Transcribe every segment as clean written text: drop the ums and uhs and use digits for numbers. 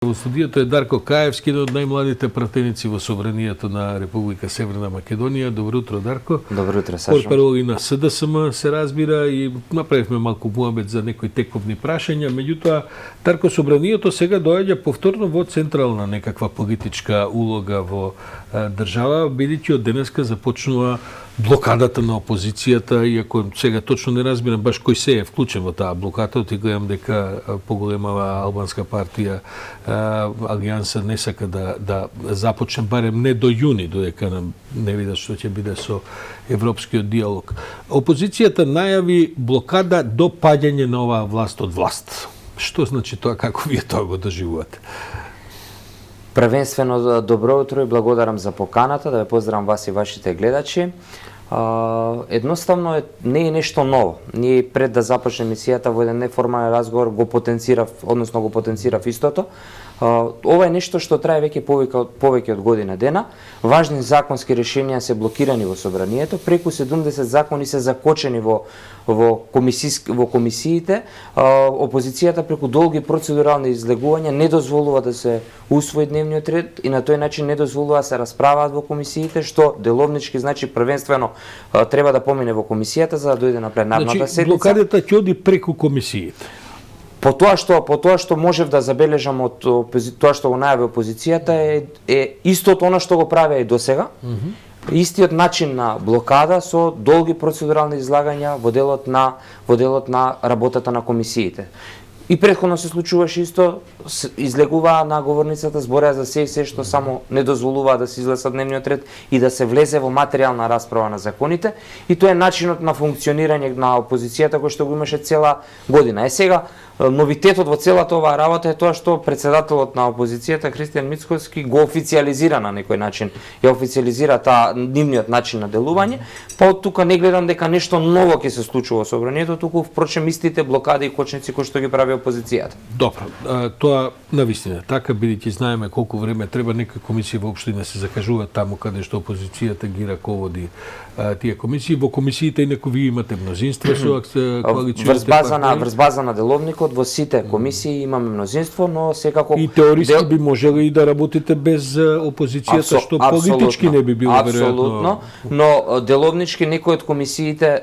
Во студијето е Дарко Каевски, еден од најмладите пратеници во Собранието на Република Северна Македонија. Добро утро, Дарко. Добро утро, Сашо. Портпарол на СДСМ се разбира и направивме малку муабет за некои тековни прашања, меѓутоа Дарко, Собранието сега доаѓа повторно во централна некаква политичка улога во држава, бидејќи од денеска започнува блокадата на опозицијата, иако сега точно не разбирам баш кој се е вклучен во таа блокада, ти гледам дека поголемава албанска партија Алијанса не сака да започне барем не до јуни, додека не видат што ќе биде со европскиот диалог. Опозицијата најави блокада до паѓање на оваа власт од власт. Што значи тоа, како вие тоа го доживувате? Првенствено добро утро и благодарам за поканата, да ве поздравам вас и вашите гледачи. Едноставно не е нешто ново. Ние пред да започне емисијата во еден неформален разговор го потенцирав истото. Ова е нешто што трае веќе повеќе од година дена. Важни законски решенија се блокирани во Собранието, преку 70 закони се закочени во комисиите. Опозицијата преку долги процедурални излегувања не дозволува да се усвои дневниот ред и на тој начин не дозволува да се расправаат во комисиите, што деловнички значи првенствено треба да помине во комисијата за да дојде на пленарната седница. Блокадата ќе оди преку комисиите. По тоа што можев да забележам од тоа што го најави опозицијата е истото она што го правеа и досега. Истиот начин на блокада со долги процедурални излагања во делот на работата на комисиите. И претходно се случуваше исто, излегуваа на говорницата, збореа за се што само не дозволуваа да се изгласа дневниот ред и да се влезе во материјална расправа на законите. И тоа е начинот на функционирање на опозицијата кој што го имаше цела година. Сега новитетот во целата оваа работа е тоа што председателот на опозицијата Христијан Мицкоски го официјализира на некој начин. Ја официјализира нивниот начин на делување, па од тука не гледам дека нешто ново ќе се случува во Собранието, туку впрочем истите блокади и кочници кои што ги прави опозицијата. Добро, тоа навистина така, бидејќи знаеме колку време треба, некои комисии воопшто не се закажуваат таму каде што опозицијата ги раководи тие комисии. Во комисиите инаку вие имате мнозинство со коалицијните партии. Врз база на деловникот во сите комисии имаме мнозинство, но секако и теориски би можеле и да работите без опозицијата, што политички не би било веројатно. Апсолутно, но деловнички некои од комисиите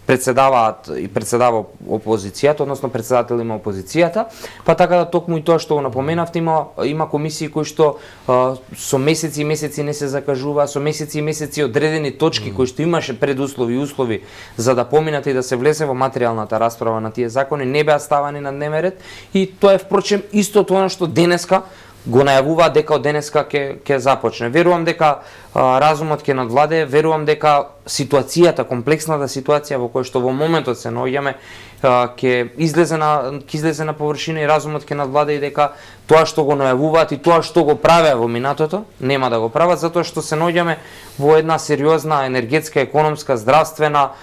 председава опозицијата, односно председател има опозицијата, па така да токму и тоа што го напоменавте, има комисии кои што со месеци и месеци не се закажува, со месеци и месеци одредени точки кои што имаше предуслови и услови за да поминат и да се влезе во материјалната расправа на тие закони, не беа ставани на дневен ред и тоа е впрочем истото она што денеска го најавуваат дека од денеска ќе започне. Верувам дека разумот ќе надвладее, верувам дека ситуацијата, комплексната ситуација во која што во моментот се наоѓаме ќе излезе на површина и разумот ќе надвладее дека тоа што го најавуваат и тоа што го правеа во минатото нема да го прават, затоа што се наоѓаме во една сериозна енергетска, економска, здравствена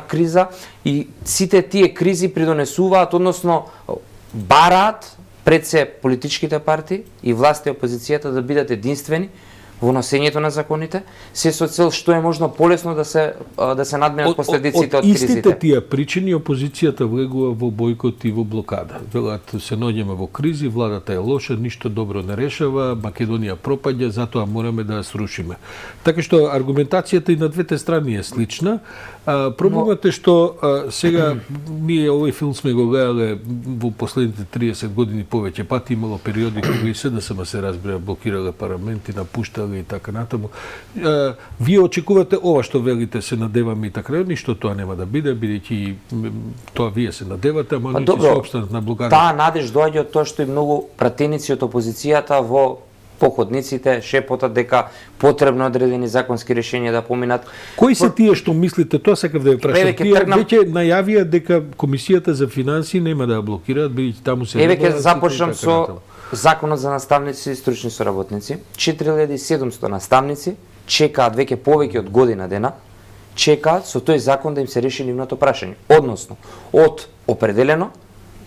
криза и сите тие кризи придонесуваат, односно бараат пред се политичките партии и власта и опозицијата да бидат единствени во носењето на законите, се со цел што е можно полесно да се надминат последиците од кризите. Од истите тие причини опозицијата влегува во бојкот и во блокада. Велат се наоѓаме во кризи, владата е лоша, ништо добро не решава, Македонија пропаѓа, затоа мораме да ја срушиме. Така што аргументацијата и на двете страни е слична. Проблемот е што сега ние овој филм сме го гледале во последните 30 години повеќе пати, имало периоди кога и СДСМ се разбира блокирале парламенти, напуштале и така натаму. Вие очекувате ова што велите, се надеваме и така, ништо тоа нема да биде, бидејќи тоа вие се надевате, ама не ќе се опстанат на блокадата. Таа надеж доаѓа од тоа што и многу пратеници од опозицијата во походниците шепотат дека потребно одредени законски решенија да поминат. Кои се тие што мислите, тоа сакав да ја прашам. Тие веќе најавија дека комисијата за финансии нема да ја блокираат, бидејќи таму се Еве започнам со Законот за наставници и стручни соработници. 4700 наставници чекаат веќе повеќе од година дена, чекаат со тој закон да им се реши нивното прашање, односно од определено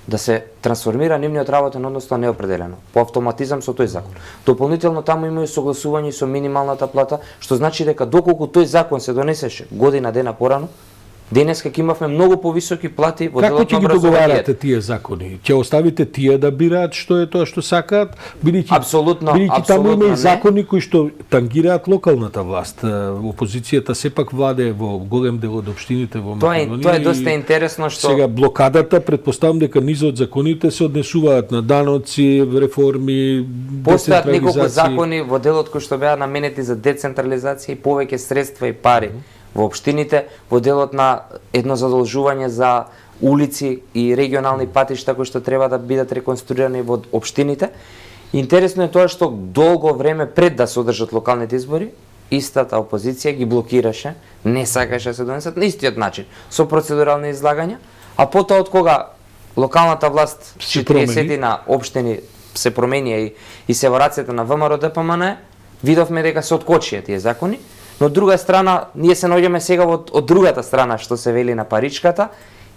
да се трансформира нивниот работен однос на неопределено, по автоматизам со тој закон. Дополнително таму има и согласување со минималната плата, што значи дека доколку тој закон се донесеше година дена порано, Денеска ќе имавме многу повисоки плати во Како делот ќе на ги образованието. договарате тие закони? Ќе оставите тие да бираат што е тоа што сакаат, бидејќи Апсолутно, таму има и не. закони кои што тангираат локалната власт. Опозицијата сепак владее во голем дел од општините во Македонија. Тоа е доста интересно што Сега блокадата, предпоставам дека низ од законите се однесуваат на даноци, реформи, постојат неколку децентрализација. закони во делот кои што беа наменети за децентрализација и повеќе средства и пари во општините, во делот на едно задолжување за улици и регионални патишта кои што треба да бидат реконструирани во општините. Интересно е тоа што долго време пред да се одржат локалните избори, истата опозиција ги блокираше, не сакаше да се донесат на истиот начин, со процедурални излагања, а потоа од кога локалната власт Се 40 на општини се променија и се во рацете на ВМРО ДПМН, видовме дека се откочија тие закони, но од друга страна ние се наоѓаме сега од другата страна што се вели на паричката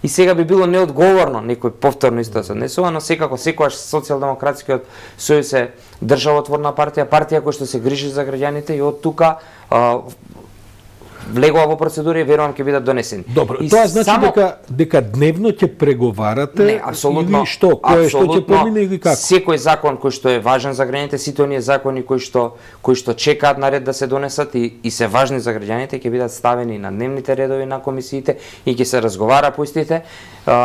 и сега би било неодговорно некој повторно исто да се однесува, но секако секогаш Социјалдемократскиот сојуз е државотворна партија, партија која што се грижи за граѓаните и од тука влегува во процедура и верувам ќе бидат донесени. Добро, И тоа значи само- дека дневно ќе преговарате Не, апсолутно. или што, кој што ќе помине или како? Секој закон кој што е важен за граѓаните, сите оние закони кои што чекаат на ред да се донесат и се важни за граѓаните ќе бидат ставени на дневните редови на комисиите и ќе се разговара по истите.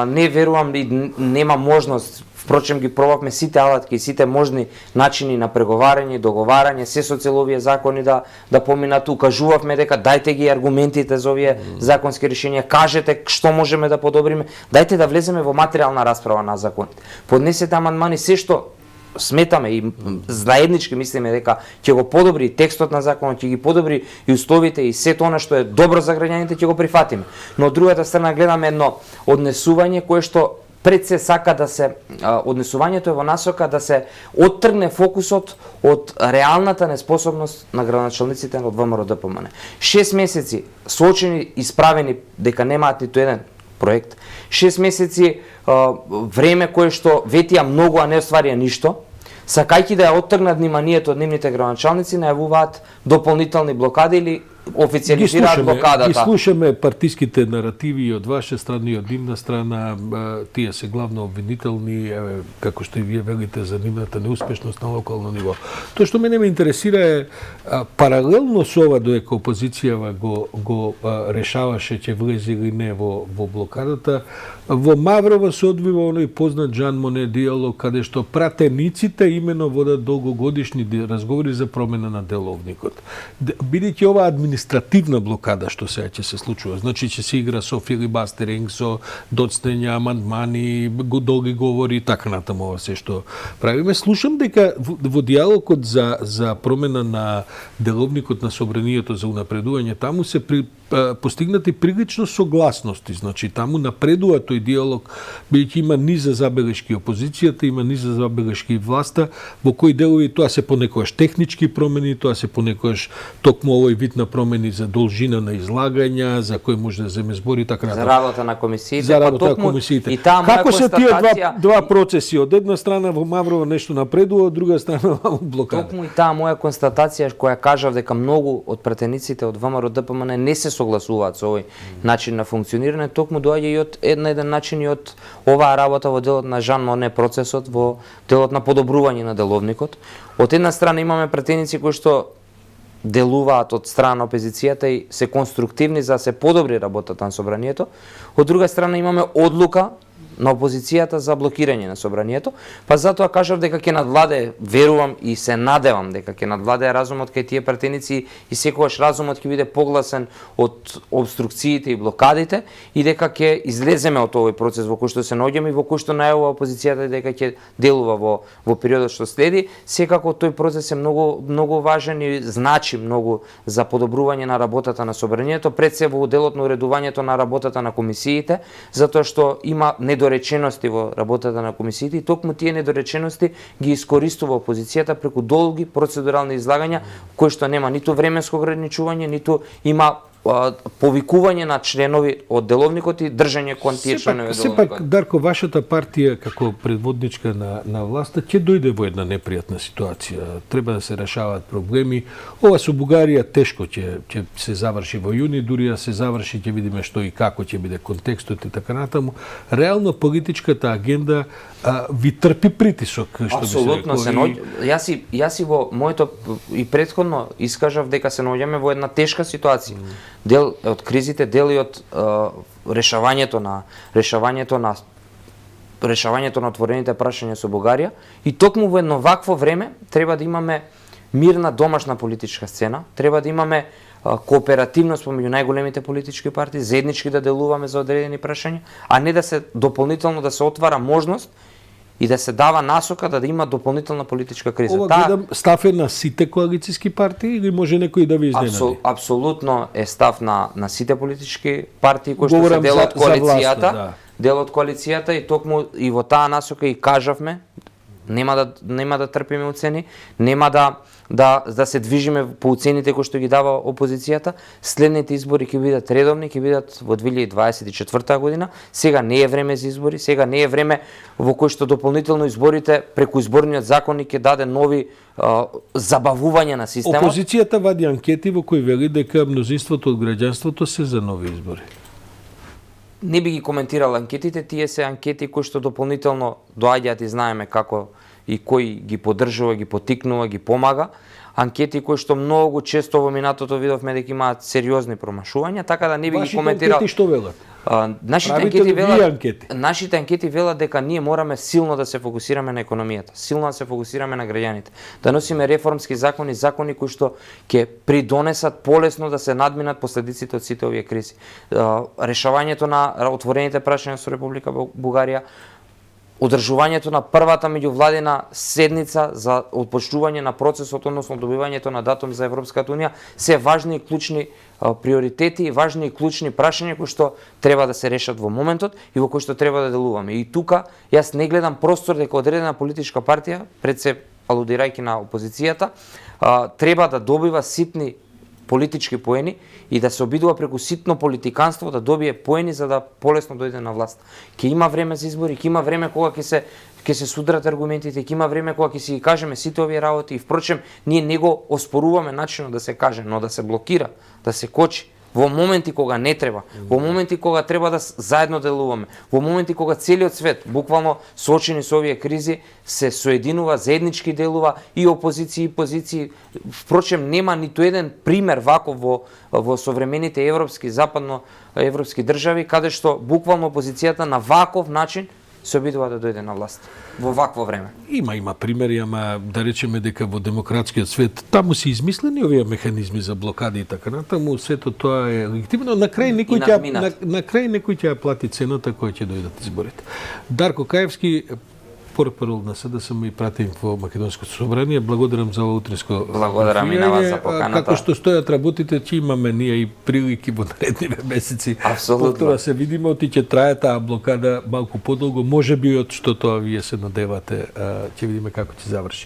Не верувам и нема можност. Впрочем, ги пробавме сите алатки и сите можни начини на преговарање, договарање, се со целовие закони да поминат. Укажувавме дека дајте ги аргументите за овие законски решенија, кажете што можеме да подобриме, дајте да влеземе во материјална расправа на законите. Поднесете амандмани, се што сметаме и заеднички мислиме дека ќе го подобри текстот на законот, ќе ги подобри и условите и сето она што е добро за граѓаните ќе го прифатиме. Но од другата страна гледаме едно однесување кое што пред се сака да се однесувањето е во насока да се оттргне фокусот од реалната неспособност на градоначалниците од ВМРО ДПМН. 6 месеци соочени исправени дека немаат ниту еден проект, 6 месеци време кое што ветија многу, а не остварија ништо, сакајќи да ја оттргнат вниманието од нивните градоначалници, најавуваат дополнителни блокади или официјализираат блокадата. Ги слушаме партиските наративи од ваша страна и од нивна страна, тие се главно обвинителни, како што и вие велите за нивната неуспешност на локално ниво. Тоа што мене ме интересира е паралелно со ова додека опозицијава го решаваше ќе влезе или не во блокадата, во Маврово се одвива оној познат Жан Моне диалог каде што пратениците имено водат долгогодишни разговори за промена на деловникот. Бидејќи ова административна блокада што сега ќе се случува, значи ќе се игра со филибастеринг, со доцнења, амандмани, долги говори и така натаму ова се што правиме. Слушам дека во диалогот за промена на деловникот на собранието за унапредување таму се постигнати прилично согласности, значи таму напредува тој диалог, бидејќи има низ забелешки опозицијата, има низ забелешки власта, во кои делови тоа се понекогаш технички промени, тоа се понекогаш токму овој вид на промени за должина на излагања, за кој може да земе збори и така натаму. За работа на комисиите, За работа на комисиите. И таа Како се тие констатација два процеси? Од една страна во Маврово нешто напредува, од друга страна во блокада. Токму и таа моја констатација која кажав дека многу од пратениците од ВМРО ДПМН не се согласуваат со овој начин на функционирање, токму доаѓа и од еден начин и од оваа работа во делот на Жан Моне процесот, во делот на подобрување на деловникот. Од една страна имаме пратеници кои што делуваат од страна на опозицијата и се конструктивни за да се подобри работата на собранието. Од друга страна имаме одлука на опозицијата за блокирање на собранието, па затоа кажав дека ќе надвладее, верувам и се надевам дека ќе надвладее разумот кај тие пратеници и секогаш разумот ќе биде погласен од обструкциите и блокадите и дека ќе излеземе од овој процес во кој што се наоѓаме и во кој што најавува опозицијата дека ќе делува во периодот што следи. Секако тој процес е многу важен и значи многу за подобрување на работата на собранието, пред се во делот на уредувањето на работата на комисиите, затоа што има недоречености во работата на комисиите и токму тие недоречености ги искористува опозицијата преку долги процедурални излагања кои што нема ниту временско ограничување, ниту има повикување на членови од деловникот и држање кон тие членови од Сепак, деловникот. Дарко, вашата партија како предводничка на власта ќе дојде во една непријатна ситуација. Треба да се решаваат проблеми. Ова со Бугарија тешко ќе се заврши во јуни, дури да се заврши ќе видиме што и како ќе биде контекстот и така натаму. Реално политичката агенда ви трпи притисок, што би се Апсолутно се рекло. Јас и во моето и претходно искажав дека се наоѓаме во една тешка ситуација. Дел од кризите, дел и од решавањето на отворените прашања со Бугарија и токму во едно вакво време треба да имаме мирна домашна политичка сцена, треба да имаме кооперативност помеѓу најголемите политички партии, заеднички да делуваме за одредени прашања, а не да се дополнително да се отвара можност и да се дава насока да има дополнителна политичка криза. Ова гледам став е на сите коалициски партии или може некој да ви изненади? Апсолутно е став на сите политички партии кои што се Говорам дел од за коалицијата, власта, да. дел од коалицијата и токму и во таа насока и кажавме нема да трпиме уцени, нема да се движиме по уцените кои што ги дава опозицијата. Следните избори ќе бидат редовни, ќе бидат во 2024 година. Сега не е време за избори, сега не е време во кој што дополнително изборите преку изборниот законник ќе даде нови забавување на системот. Опозицијата вади анкети во кои вели дека мнозинството од граѓанството се за нови избори. Не би ги коментирал анкетите, тие се анкети кои што дополнително доаѓаат и знаеме како и кој ги поддржува, ги поттикнува, ги помага. Анкети кои што многу често во минатото видовме дека имаат сериозни промашувања, така да не би ги коментирал. Вашите анкети што велат? Нашите анкети велат дека ние мораме силно да се фокусираме на економијата, силно да се фокусираме на граѓаните, да носиме реформски закони, закони кои што ќе придонесат полесно да се надминат последиците од сите овие кризи. Решавањето на отворените прашања со Република Бугарија, одржувањето на првата меѓувладина седница за отпочнување на процесот, односно добивањето на датум за Европската унија, се важни и клучни приоритети и важни и клучни прашања кои што треба да се решат во моментот и во кои што треба да делуваме. И тука јас не гледам простор дека одредена политичка партија, пред се алудирајќи на опозицијата, треба да добива ситни политички поени и да се обидува преку ситно политиканство да добие поени за да полесно дојде на власт. Ќе има време за избори, ќе има време кога ќе се судрат аргументите, ќе има време кога ќе си ги кажеме сите овие работи и впрочем ние не го оспоруваме начинот да се каже, но да се блокира, да се кочи во моменти кога не треба, во моменти кога треба да заедно делуваме, во моменти кога целиот свет, буквално соочени со овие кризи, се соединува, заеднички делува и опозиција и позиции. Впрочем, нема ниту еден пример ваков во современите европски, западноевропски држави, каде што буквално опозицијата на ваков начин се обидува да дојде на власт во вакво време. Има примери, ама да речеме дека во демократскиот свет таму се измислени овие механизми за блокади и така натаму, сето тоа е легитимно. На крај некој ќе плати цената која ќе дојдат изборите. Дарко Каевски, портпарол на СДСМ и пратим во Македонското собрание. Благодарам за ова утринско. Благодарам и на вас за поканата. Како што стојат работите, ќе имаме ние и прилики во наредниве месеци. Апсолутно. Повтора се видиме, оти ќе трае таа блокада малку подолго, можеби од што тоа вие се надевате, ќе видиме како ќе заврши.